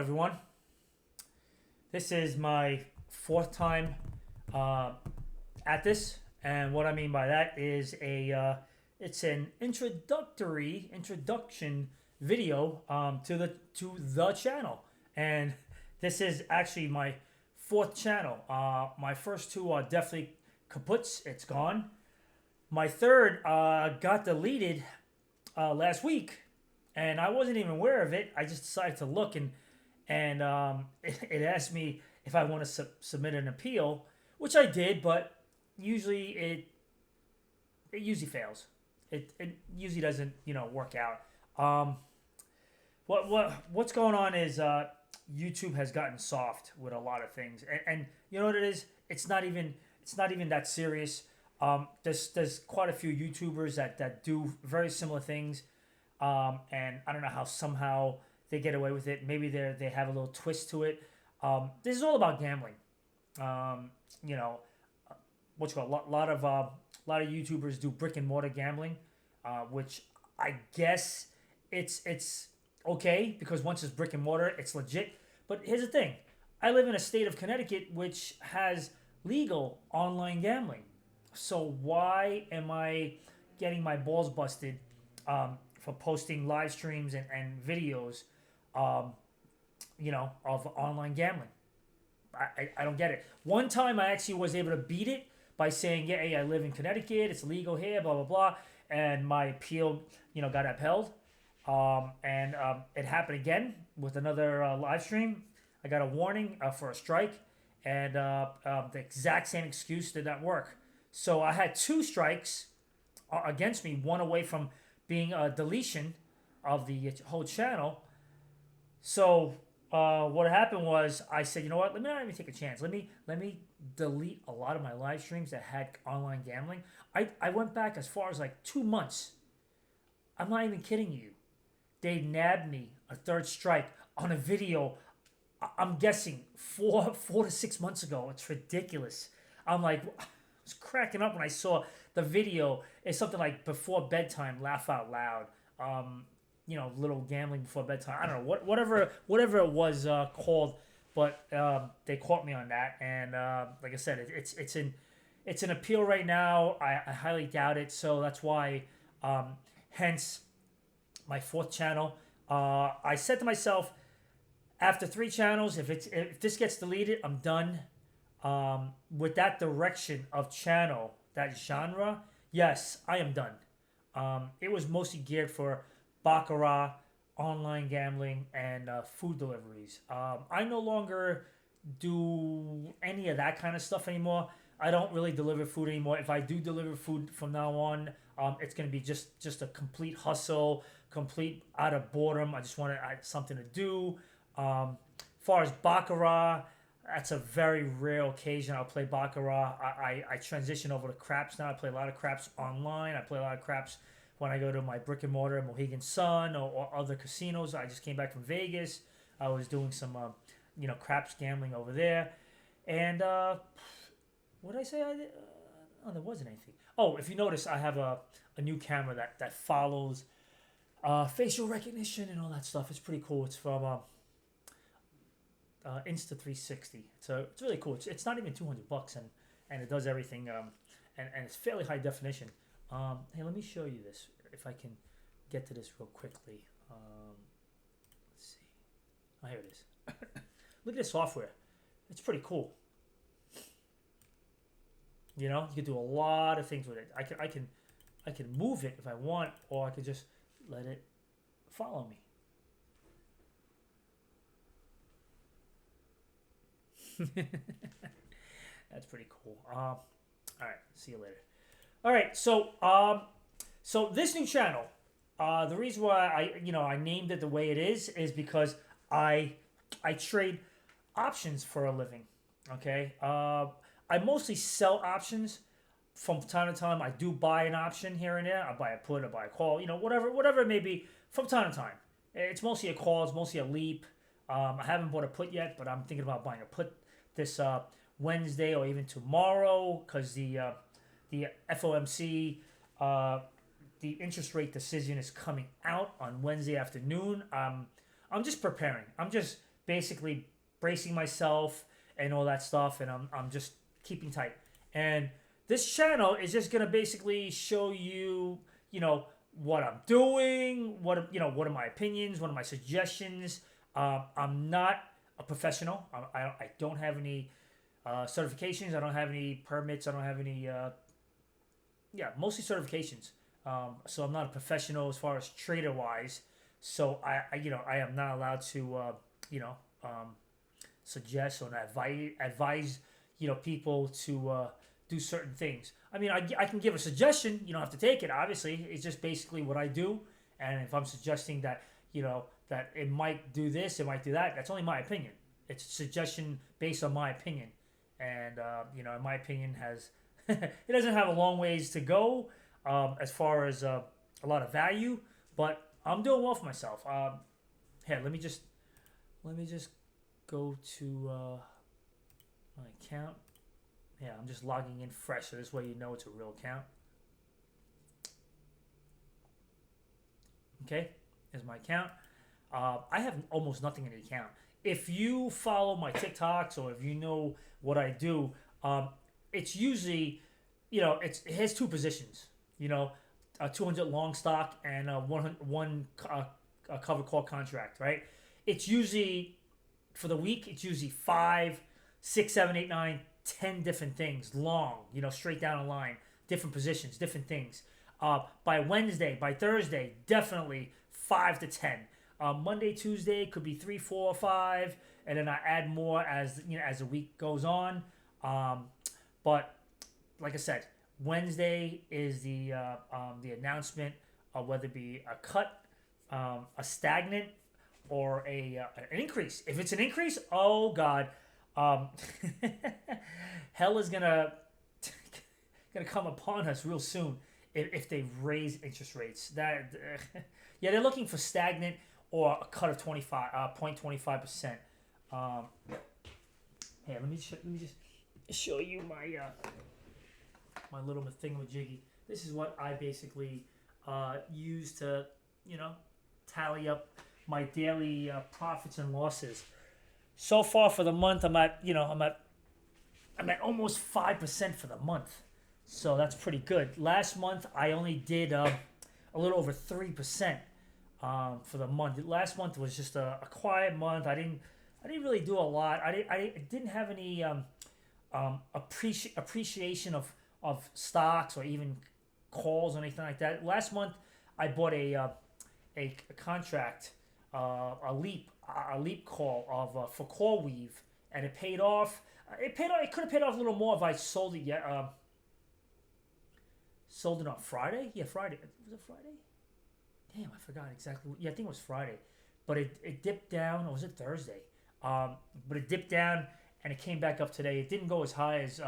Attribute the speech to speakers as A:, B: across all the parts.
A: everyone. This is my fourth time at this, and what I mean by that is it's an introduction video to the channel, and this is actually my fourth channel. My first two are definitely kaputs. It's gone. My third got deleted last week, and I wasn't even aware of it. I just decided to look, and it asked me if I want to submit an appeal, which I did, but usually it usually fails. It usually doesn't work out. What's going on is YouTube has gotten soft with a lot of things, and you know what it is? It's not even that serious. There's quite a few YouTubers that do very similar things, and I don't know how somehow they get away with it. Maybe they have a little twist to it. This is all about gambling. You know, what's called a lot of YouTubers do brick and mortar gambling, which I guess it's okay because once it's brick and mortar, it's legit. But here's the thing: I live in a state of Connecticut which has legal online gambling. So why am I getting my balls busted for posting live streams and videos, of online gambling? I don't get it. One time I actually was able to beat it by saying, yeah, hey, I live in Connecticut, it's legal here, blah, blah, blah. And my appeal, got upheld. It happened again with another live stream. I got a warning for a strike, and the exact same excuse did not work. So I had two strikes against me, one away from being a deletion of the whole channel. So what happened was I said, you know what? Let me not even take a chance. Let me delete a lot of my live streams that had online gambling. I went back as far as like 2 months. I'm not even kidding you. They nabbed me a third strike on a video. I'm guessing four to 6 months ago. It's ridiculous. I'm like, I was cracking up when I saw the video. It's something like before bedtime, laugh out loud. Little gambling before bedtime. I don't know whatever it was called, but they caught me on that. And like I said, it's an appeal right now. I highly doubt it. So that's why, hence my fourth channel. I said to myself, after 3 channels, if this gets deleted, I'm done. With that direction of channel, that genre, yes, I am done. It was mostly geared for baccarat, online gambling, and food deliveries. I no longer do any of that kind of stuff anymore. I don't really deliver food anymore. If I do deliver food from now on, it's going to be just a complete hustle, complete out of boredom. I just want something to do. As far as baccarat, that's a very rare occasion I'll play baccarat. I transition over to craps now. I play a lot of craps online. I play a lot of craps when I go to my brick and mortar Mohegan Sun or other casinos. I just came back from Vegas. I was doing some, craps gambling over there. And what did I say I did? There wasn't anything. Oh, if you notice, I have a new camera that follows facial recognition and all that stuff. It's pretty cool. It's from Insta360. So it's really cool. It's not even $200, and it does everything, and it's fairly high definition. Hey, let me show you this if I can get to this real quickly. Let's see. Oh, here it is. Look at this software. It's pretty cool. You can do a lot of things with it. I can move it if I want, or I could just let it follow me. That's pretty cool. All right, see you later. All right, so this new channel, the reason why I named it the way it is because I trade options for a living. Okay, I mostly sell options. From time to time, I do buy an option here and there. I buy a put, I buy a call, whatever it may be. From time to time, it's mostly a call, it's mostly a leap. I haven't bought a put yet, but I'm thinking about buying a put this Wednesday or even tomorrow because the FOMC, the interest rate decision is coming out on Wednesday afternoon. I'm just preparing. I'm just basically bracing myself and all that stuff, and I'm just keeping tight. And this channel is just gonna basically show you, what I'm doing, what are my opinions, what are my suggestions. I'm not a professional. I don't have any certifications. I don't have any permits. I don't have any, mostly certifications. So I'm not a professional as far as trader wise. So I am not allowed to, suggest or advise, people to do certain things. I mean, I can give a suggestion. You don't have to take it. Obviously, it's just basically what I do. And if I'm suggesting that, that it might do this, it might do that, that's only my opinion. It's a suggestion based on my opinion. And, in my opinion, it doesn't have a long ways to go as far as a lot of value, but I'm doing well for myself. Here, let me just go to my account. Yeah, I'm just logging in fresh, so this way you know it's a real account. Okay, here's my account. I have almost nothing in the account. If you follow my TikToks or if you know what I do, it's usually, it has two positions. A 200 long stock and a one cover call contract, right? It's usually, for the week, it's usually 5, 6, 7, 8, 9, 10 different things, long, straight down the line, different positions, different things. By Wednesday, by Thursday, definitely 5 to 10. Monday, Tuesday could be 3, 4, 5, and then I add more as the week goes on. But like I said, Wednesday is the announcement of whether it be a cut, a stagnant, or an increase. If it's an increase, oh God, hell is gonna come upon us real soon if they raise interest rates. Yeah, they're looking for stagnant or a cut of 0.25%. Here, let me just show you my little thingamajiggy. This is what I basically use to, tally up my daily profits and losses. So far for the month, I'm at almost 5% for the month. So that's pretty good. Last month, I only did a little over 3% for the month. Last month was just a quiet month. I didn't really do a lot. I didn't have any appreciation of stocks or even calls or anything like that. Last month, I bought a contract, a leap call for call weave, and it paid off. It could have paid off a little more if I sold it yet. Sold it on Friday. Yeah, Friday. Was it Friday? Damn, I forgot exactly. Yeah, I think it was Friday. But it dipped down. Or was it Thursday? But it dipped down and it came back up today. It didn't go as high as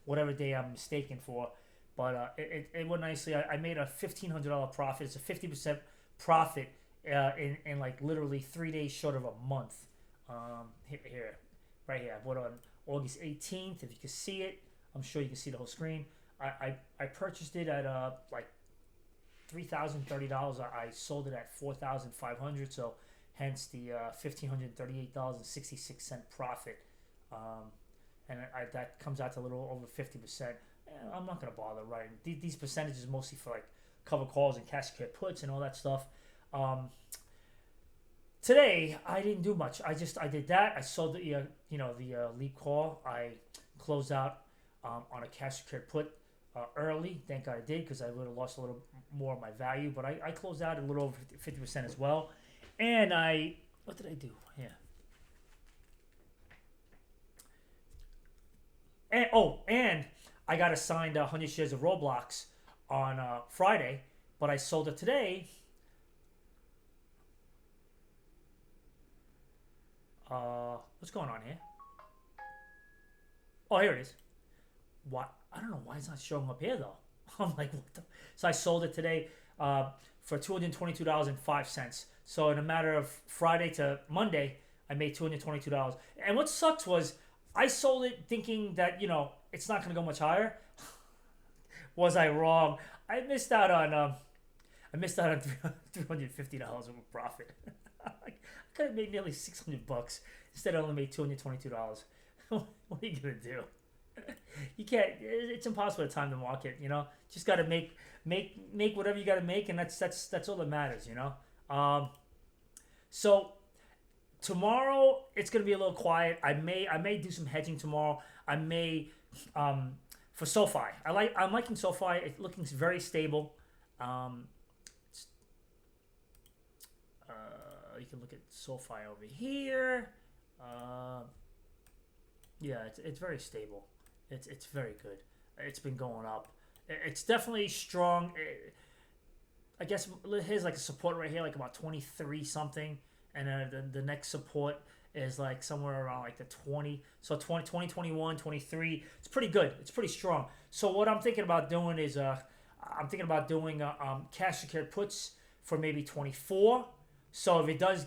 A: whatever day I'm mistaken for. But it went nicely. I made a $1,500 profit. It's a 50% profit in like literally 3 days short of a month. Here, right here. I bought on August 18th. If you can see it, I'm sure you can see the whole screen. I purchased it at like $3,030. I sold it at $4,500. So hence the $1,538.66 profit. And that comes out to a little over 50%. I'm not gonna bother writing these percentages, mostly for like cover calls and cash secured puts and all that stuff. Today I didn't do much. I did that. I sold the leap call. I closed out on a cash secured put early. Thank God I did, because I would have lost a little more of my value. But I closed out a little over 50% as well. And what did I do? Yeah. And I got assigned 100 shares of Roblox on Friday, but I sold it today. What's going on here? Oh, here it is. What? I don't know why it's not showing up here though. I'm like, what the? So I sold it today for $222.05. So in a matter of Friday to Monday, I made $222. And what sucks was I sold it thinking that it's not going to go much higher. Was I wrong? I missed out on $350 of profit. I could have made nearly $600 instead of only made $222. What are you gonna do? You can't. It's impossible to time the market. Just got to make whatever you got to make, and that's all that matters. So tomorrow it's gonna be a little quiet. I may do some hedging tomorrow. I may for SoFi. I'm liking SoFi. It's looking very stable. Um, you can look at SoFi over here. Yeah, it's very stable. It's very good. It's been going up. It's definitely strong. I guess here's like a support right here, like about 23 something, and the next support is like somewhere around like the 20. So 21, 23. It's pretty good. It's pretty strong. So what I'm thinking about doing is I'm thinking about doing cash secured puts for maybe 24. So if it does,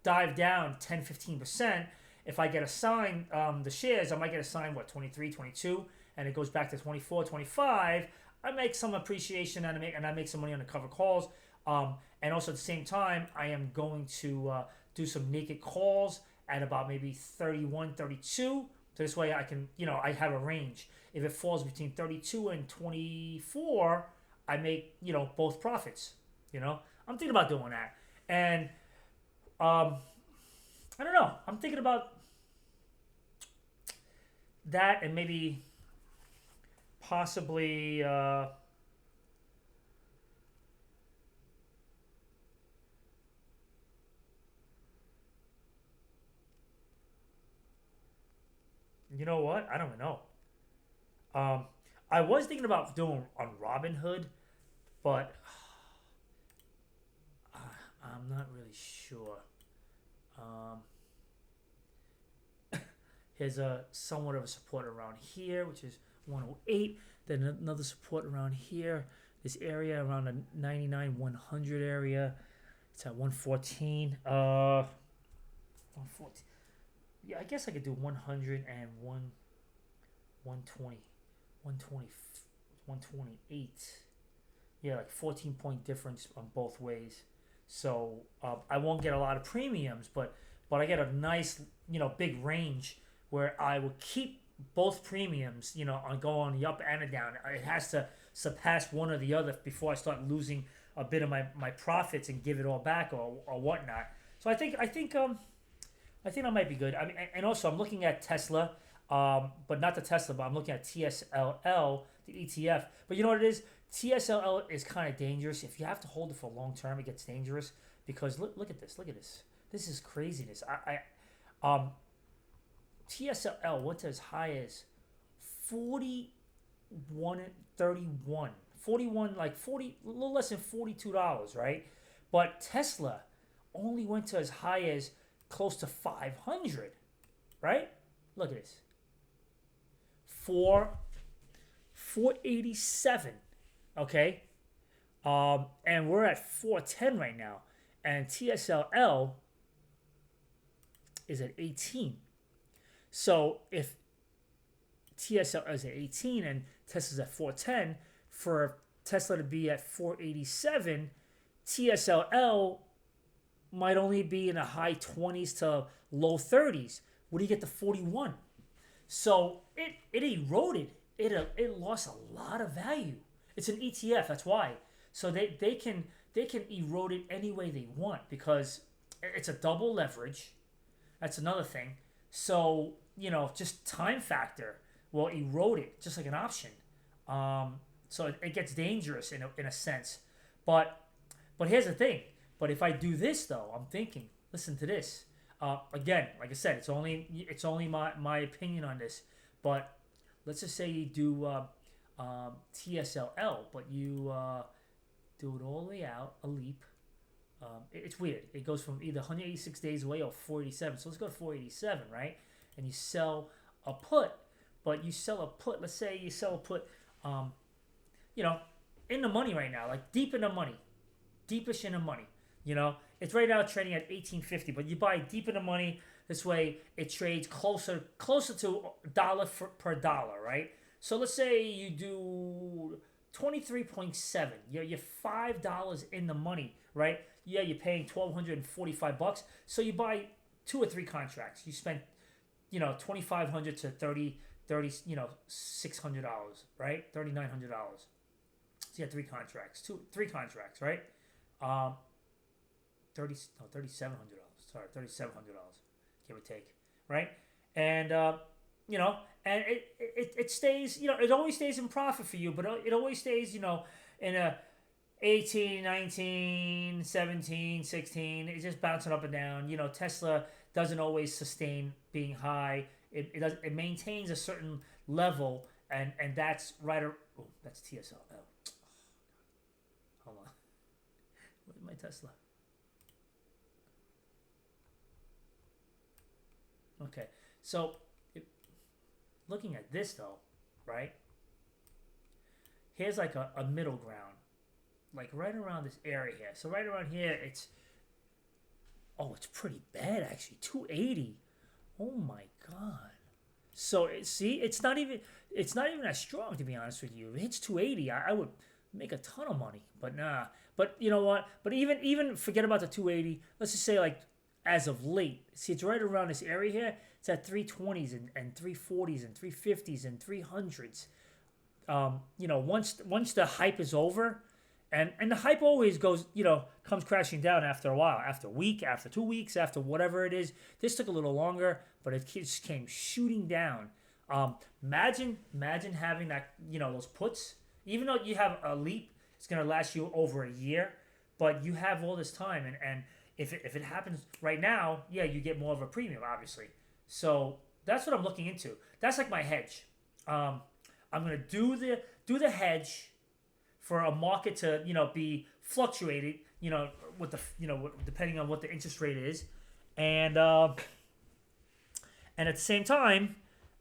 A: dive down 10-15%, if I get assigned the shares, I might get assigned 23, 22, and it goes back to 24, 25. I make some appreciation and I make some money on the cover calls. And also at the same time, I am going to do some naked calls at about maybe 31, 32. So this way I can, I have a range. If it falls between 32 and 24, I make, both profits. I'm thinking about doing that. And I don't know. I'm thinking about that and maybe possibly you know what? I don't even know. I was thinking about doing on Robinhood, but I'm not really sure. Um, Here's a somewhat of a support around here, which is 108. Then another support around here, this area around the 99, 100 area. It's at 114. 114. Yeah, I guess I could do 100 and 120, 120, 128. Yeah, like 14-point difference on both ways. So I won't get a lot of premiums, but I get a nice, big range where I will keep both premiums, on go on the up and the down. It has to surpass one or the other before I start losing a bit of my profits and give it all back or whatnot. So I think that might be good. I mean, and also I'm looking at Tesla, but not the Tesla, but I'm looking at TSLL, the ETF. But you know what it is? TSLL is kind of dangerous. If you have to hold it for long term, it gets dangerous because look at this. Look at this. This is craziness. TSLL went to as high as 41.31. 41, like 40, a little less than $42, right? But Tesla only went to as high as close to 500, right? Look at this. 487, okay? And we're at 410 right now. And TSLL is at 18. So if TSL is at 18 and Tesla's at 410, for Tesla to be at 487, TSLL might only be in the high 20s to low 30s. What do you get to 41? So it eroded. It lost a lot of value. It's an ETF, that's why. So they can erode it any way they want because it's a double leverage. That's another thing. So, just time factor will erode it, just like an option. So it gets dangerous in a sense. But here's the thing. But if I do this, though, I'm thinking, listen to this. Again, like I said, it's only my opinion on this. But let's just say you do TSLL, but you do it all the way out, a leap. It's weird. It goes from either 186 days away or 487. So let's go to 487, right? And you sell a put, but you sell a put. Let's say you sell a put, in the money right now, like deep in the money, deepish in the money. It's right now trading at 1850, but you buy deep in the money. This way, it trades closer to dollar per dollar, right? So let's say you do 23.7. You're $5 in the money, right? Yeah, you're paying $1,245. So you buy 2 or 3 contracts. You spend, $2,500 to 30, $600, right? $3,900. So you had 3 contracts, 3 contracts, right? Um, 30, no, $3,700. Sorry, $3,700, give or take, right? And you know, and it stays, it always stays in profit for you, but it always stays, in a 18, 19, 17, 16. It's just bouncing up and down. Tesla doesn't always sustain being high. It maintains a certain level, and that's right. Oh, that's TSL. Oh, hold on. Where's my Tesla? Okay, so looking at this though, right? Here's like a middle ground, like right around this area here. So right around here, it's pretty bad actually. 280. Oh my god. So see, it's not even as strong, to be honest with you. If it hits 280, I would make a ton of money. But nah. But you know what? But even forget about the 280. Let's just say like as of late, see it's right around this area here. It's at 320s and 340s and 350s and 300s. Once the hype is over, and the hype always goes, comes crashing down after a while, after a week, after 2 weeks, after whatever it is. This took a little longer, but it just came shooting down. Imagine having that, those puts. Even though you have a leap, it's gonna last you over a year, but you have all this time, and if it happens right now, yeah, you get more of a premium, obviously. So that's what I'm looking into. That's like my hedge. I'm gonna do the hedge for a market to be fluctuated, with the depending on what the interest rate is, and at the same time,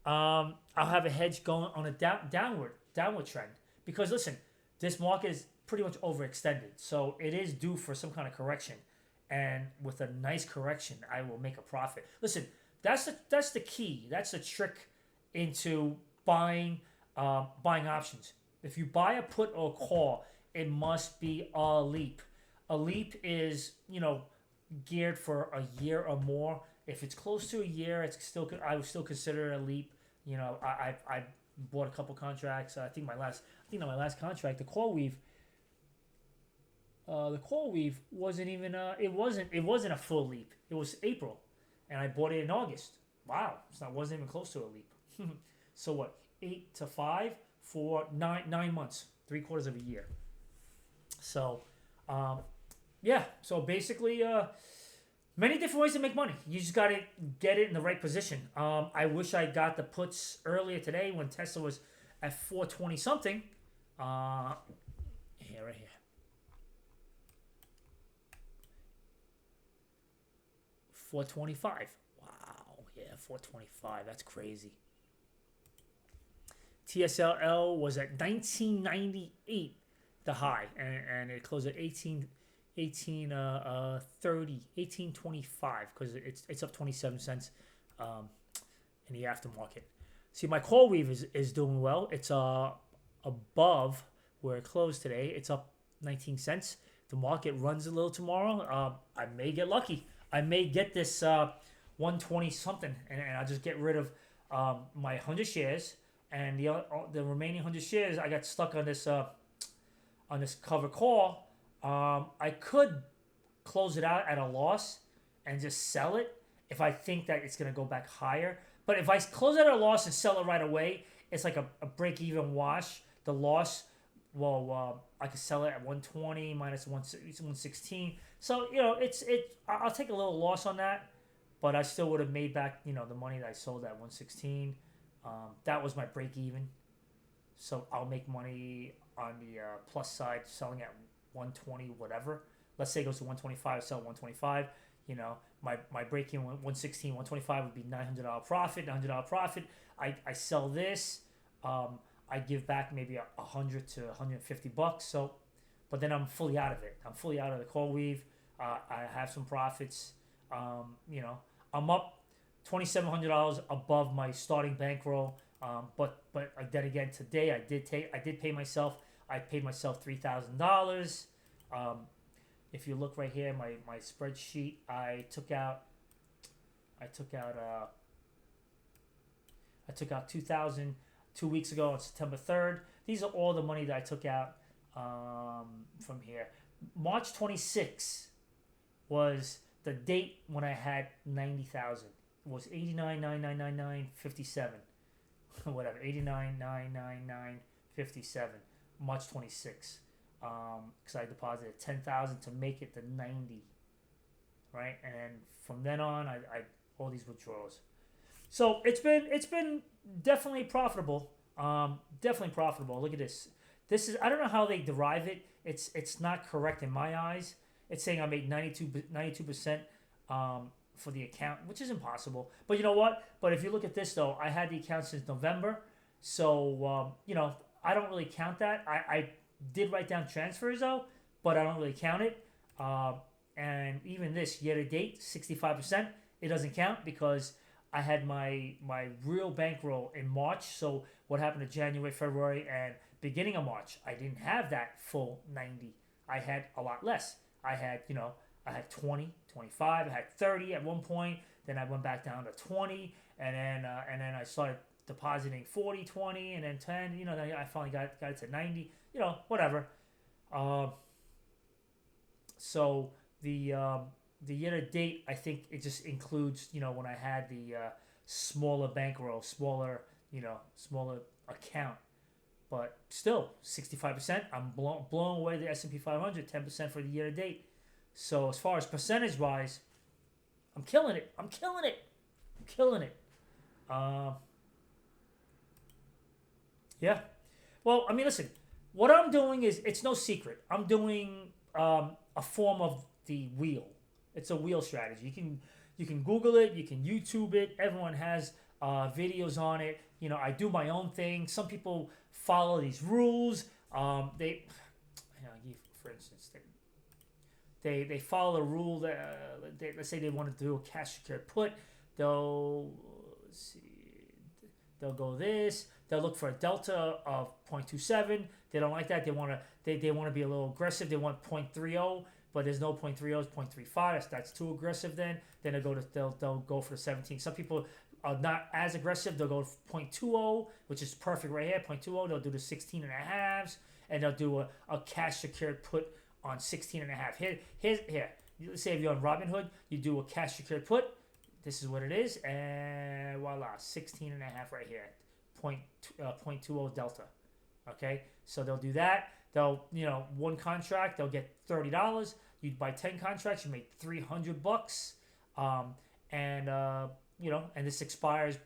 A: I'll have a hedge going on a downward trend, because listen, this market is pretty much overextended, so it is due for some kind of correction, and with a nice correction, I will make a profit. Listen, that's the key. That's the trick into buying options. If you buy a put or a call, it must be a leap. A leap is, geared for a year or more. If it's close to a year, I would still consider it a leap. I bought a couple contracts. I think my last contract, the call weave wasn't even it wasn't a full leap. It was April, and I bought it in August. Wow, so it wasn't even close to a leap. So what? 8 to 5 for 9 months, 3/4 of a year. So, yeah. So basically, many different ways to make money. You just got to get it in the right position. I wish I got the puts earlier today when Tesla was at 420 something. Right here. 425. Wow. Yeah, 425. That's crazy. TSLL was at 1998, the high, and it closed at 1825, because it's up 27 cents in the aftermarket. See, my call weave is doing well. It's above where it closed today. It's up 19 cents. The market runs a little tomorrow. I may get lucky. I may get this 120 something, and I'll just get rid of my 100 shares. And the remaining 100 shares, I got stuck on this cover call. I could close it out at a loss and just sell it if I think that it's going to go back higher. But if I close it at a loss and sell it right away, it's like a break-even wash. The loss, I could sell it at 120 minus 116. So, I'll take a little loss on that, but I still would have made back, the money that I sold at 116. That was my break even. So I'll make money on the plus side, selling at 120, whatever. Let's say it goes to 125, sell 125. My break even 116, 125 would be $900 profit. $900 profit. I sell this. I give back maybe $100 to $150. So, but then I'm fully out of it. I'm fully out of the call weave. I have some profits. I'm up $2,700 above my starting bankroll. But then again, today I did pay myself. I paid myself $3,000. If you look right here, my spreadsheet, I took out 2,000 2 weeks ago on September 3rd. These are all the money that I took out from here. March 26th was the date when I had 90,000. It was 89,999.57. Whatever, 89,999.57. March 26th. Because I deposited 10,000 to make it to 90. Right? And then from then on, I all these withdrawals. So it's been definitely profitable. Definitely profitable. Look at this. This is, I don't know how they derive it. It's not correct in my eyes. It's saying I made 92% for the account, which is impossible. But you know what? But if you look at this though, I had the account since November, so I don't really count that. I did write down transfers though, but I don't really count it. And even this year to date, 65%, it doesn't count because I had my real bankroll in March. So what happened to January, February, and beginning of March? I didn't have that full 90. I had a lot less. I had 20, 25. I had 30 at one point. Then I went back down to 20, and then I started depositing 40, 20, and then 10. Then I finally got it to 90. Whatever. So the year to date, I think it just includes when I had the smaller bankroll, smaller account. But still, 65%. I'm blowing away the S&P 500, 10% for the year to date. So as far as percentage wise, I'm killing it. Yeah. Well, I mean, listen. What I'm doing is, it's no secret. I'm doing a form of the wheel. It's a wheel strategy. You can Google it. You can YouTube it. Everyone has videos on it. I do my own thing. Some people follow these rules. For instance, they follow the rule that let's say they want to do a cash secured put. They'll go this. They'll look for a delta of 0.27. They don't like that. They want to be a little aggressive. They want 0.30, but there's no 0.30. It's 0.35. That's too aggressive. Then they'll go for the 17. Some people are not as aggressive. They'll go 0.20, which is perfect right here. 0.20. They'll do the 16 and a halves, and they'll do a cash secured put on 16 and a half. Here. Let's say if you're on Robinhood, you do a cash secured put. This is what it is, and voila, 16 and a half right here. 0.20 delta. Okay, so they'll do that. They'll, one contract, they'll get $30. You buy 10 contracts, you make $300. And this expires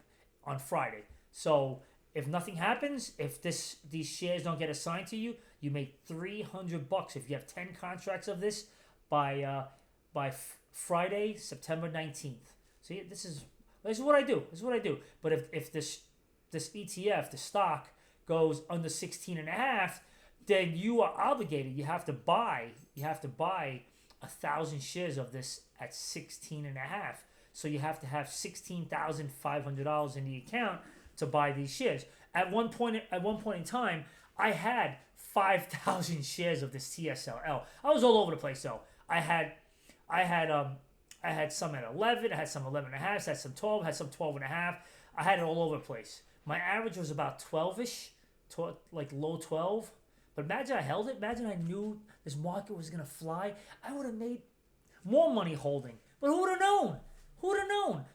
A: on Friday. So if nothing happens, if these shares don't get assigned to you, you make $300 if you have 10 contracts of this by Friday, September 19th. See, this is what I do. But if this ETF, the stock, goes under 16 and a half, then you are obligated. You have to buy 1,000 shares of this at 16 and a half. So you have to have $16,500 in the account to buy these shares. At one point in time, I had 5,000 shares of this TSLL. I was all over the place though. I had some at 11. I had some 11 and a half. I had some 12. I had some 12 and a half. I had it all over the place. My average was about 12-ish, like low 12. But imagine I held it. Imagine I knew this market was going to fly. I would have made more money holding. But who would have known?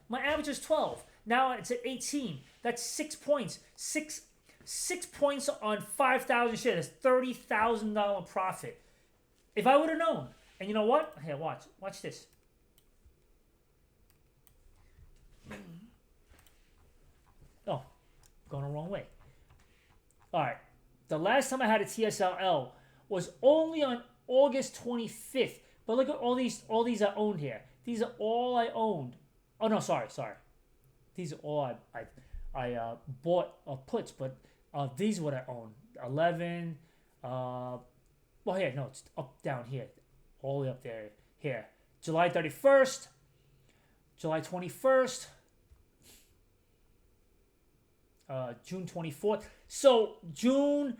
A: My average was 12. Now it's at 18. That's 6 points. Six points on 5,000 shares. That's $30,000 profit. If I would have known. And you know what? Here, watch this. Oh, going the wrong way. All right. The last time I had a TSLL was only on August 25th. But look at all these I owned here. These are all I owned. Oh no, sorry. These are all I bought puts, but these are what I own. 11. It's up down here, all the way up there. Here, July 31st, July 21st. June 24th. So June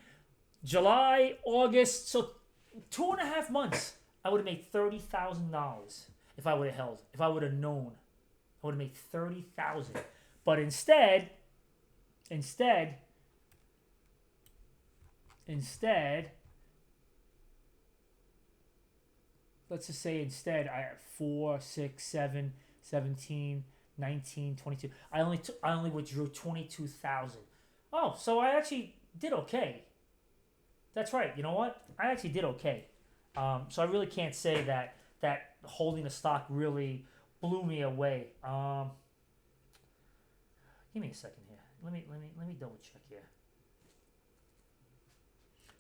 A: July, August, so 2.5 months, I would have made $30,000 if I would have held. If I would have known, I would have made 30,000. But instead, let's just say instead, I have 4, 6, 7, 17, 19, 22. I only withdrew 22,000. Oh, so I actually did okay. That's right. You know what? I actually did okay. So I really can't say that holding the stock really blew me away. Give me a second here. Let me double check here.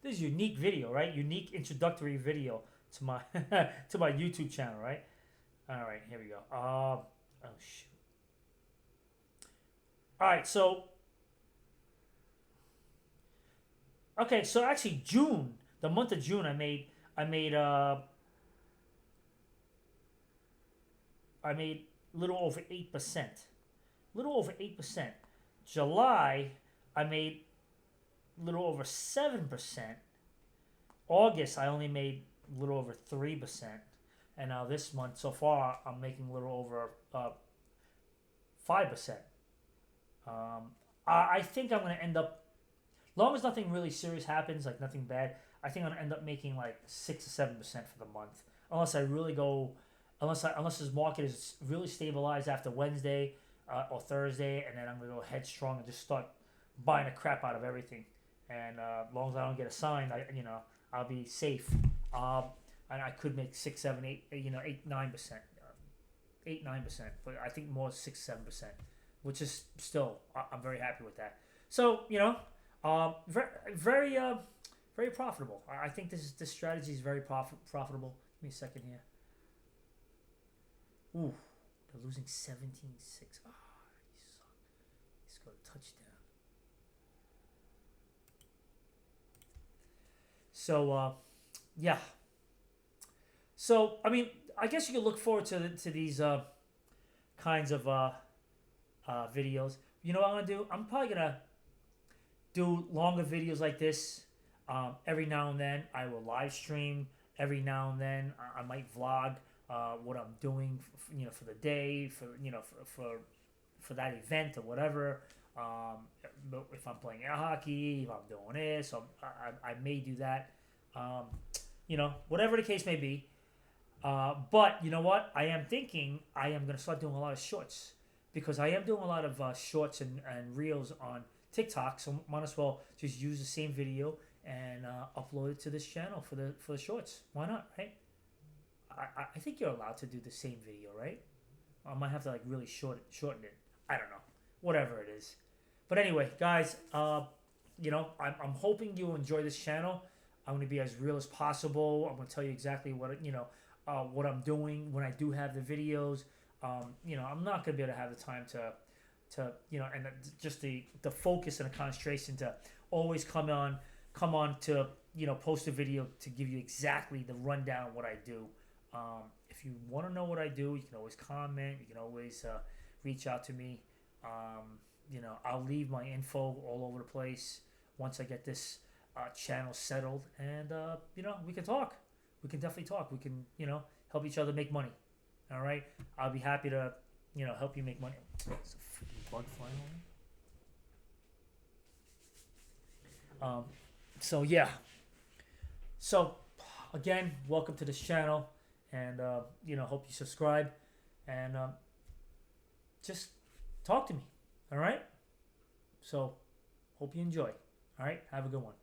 A: This is a unique video, right? Unique introductory video to my to my YouTube channel, right? All right, here we go. Oh shoot. All right, so okay, so actually June, the month of June, I made a little over 8%. Little over 8%. July, I made a little over 7%. August, I only made a little over 3%. And now this month, so far, I'm making a little over 5%. I think I'm going to end up, long as nothing really serious happens, like nothing bad, I think I'm going to end up making like 6 or 7% for the month. Unless I really go, unless this market is really stabilized after Wednesday or Thursday, and then I'm going to go headstrong and just start buying the crap out of everything. And as long as I don't get a sign, I'll be safe. And I could make 6, 7, 8, 8, 9%, 8, 9%. But I think more 6, 7%, which is still, I'm very happy with that. So very very profitable. I think this strategy is very profitable. Give me a second here. Ooh, they're losing 17-6. Ah, you suck. He scored a touchdown. So yeah. So I mean, I guess you could look forward to these kinds of videos. You know what I'm gonna do? I'm probably gonna do longer videos like this. Every now and then, I will live stream. Every now and then, I might vlog what I'm doing, for the day, for that event or whatever. If I'm playing air hockey, if I'm doing this, so I may do that. Whatever the case may be. But you know what? I am thinking I am going to start doing a lot of shorts, because I am doing a lot of shorts and reels on TikTok. So might as well just use the same video and upload it to this channel for the shorts. Why not, right? I think you're allowed to do the same video, right? I might have to like really shorten it. I don't know. Whatever it is. But anyway, guys, I'm hoping you enjoy this channel. I'm going to be as real as possible. I'm going to tell you exactly what I'm doing when I do have the videos. I'm not going to be able to have the time to and just the focus and the concentration to always come on to post a video to give you exactly the rundown of what I do. If you want to know what I do, you can always comment. You can always reach out to me. I'll leave my info all over the place once I get this channel settled, and we can talk. We can definitely talk. We can help each other make money. All right, I'll be happy to help you make money. It's a freaking bug flying on me. So yeah. So again, welcome to this channel, and hope you subscribe, and just talk to me. All right. So hope you enjoy. All right. Have a good one.